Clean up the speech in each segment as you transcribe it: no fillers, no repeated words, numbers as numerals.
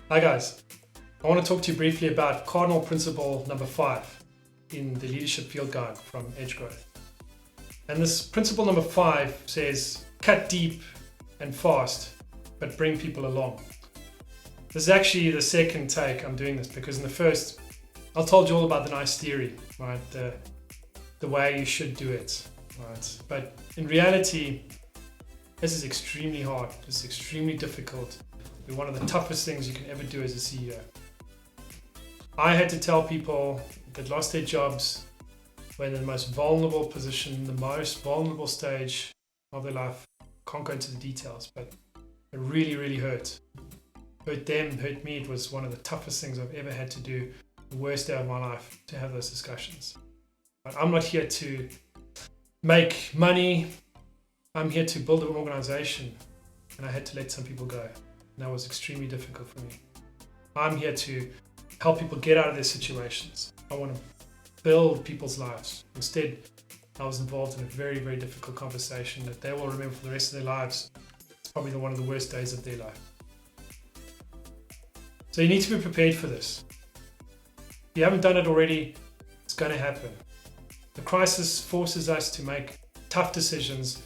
Hi guys, I want to talk to you briefly about Cardinal principle number 5 in the leadership field guide from Edge Growth. And this principle number 5 says, cut deep and fast, but bring people along. This is actually the second take I'm doing this, because in the first, I told you all about the nice theory, right? The way you should do it, right? But in reality, this is extremely hard. It's extremely difficult. It's one of the toughest things you can ever do as a CEO. I had to tell people that lost their jobs when in the most vulnerable position, the most vulnerable stage of their life. Can't go into the details, but it really, really hurt. Hurt them, hurt me. It was one of the toughest things I've ever had to do. The worst day of my life to have those discussions. But I'm not here to make money. I'm here to build an organization, and I had to let some people go. And that was extremely difficult for me. I'm here to help people get out of their situations. I want to build people's lives. Instead, I was involved in a very, very difficult conversation that they will remember for the rest of their lives. It's probably one of the worst days of their life. So you need to be prepared for this. If you haven't done it already, it's going to happen. The crisis forces us to make tough decisions,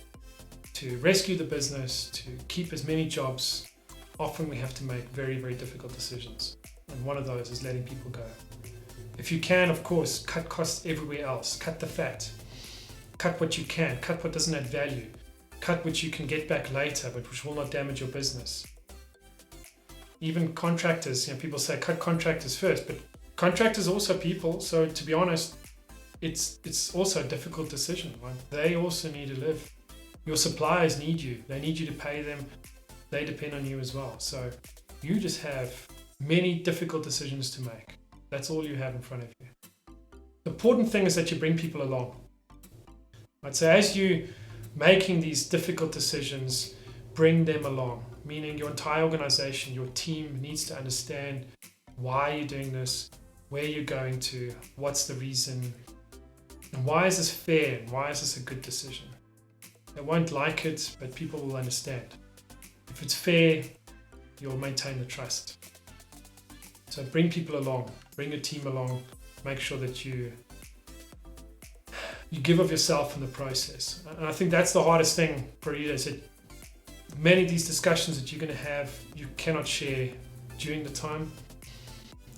to rescue the business, to keep as many jobs. Often we have to make very, very difficult decisions. And one of those is letting people go. If you can, of course, cut costs everywhere else. Cut the fat. Cut what you can. Cut what doesn't add value. Cut what you can get back later, but which will not damage your business. Even contractors, people say cut contractors first, but contractors are also people. So to be honest, it's also a difficult decision, right? They also need to live. Your suppliers need you. They need you to pay them. They depend on you as well. So you just have many difficult decisions to make. That's all you have in front of you. The important thing is that you bring people along. Right? So as you making these difficult decisions, bring them along. Meaning your entire organization, your team needs to understand why you're doing this, where you're going to, what's the reason, and why is this fair, and why is this a good decision. They won't like it, but people will understand. If it's fair, you'll maintain the trust. So bring people along, bring your team along, make sure that you give of yourself in the process. And I think that's the hardest thing for leaders. That many of these discussions that you're going to have, you cannot share during the time.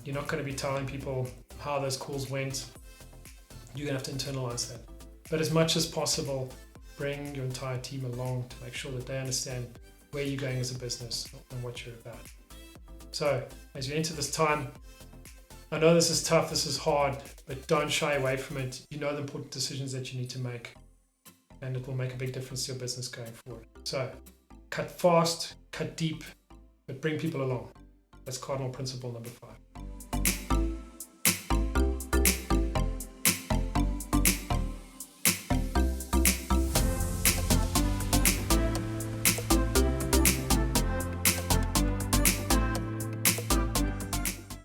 You're not going to be telling people how those calls went. You're going to have to internalize that. But as much as possible, bring your entire team along to make sure that they understand where you're going as a business and what you're about. So as you enter this time, I know this is tough, this is hard, but don't shy away from it. You know the important decisions that you need to make, and it will make a big difference to your business going forward. So cut fast, cut deep, but bring people along. That's Cardinal principle number 5.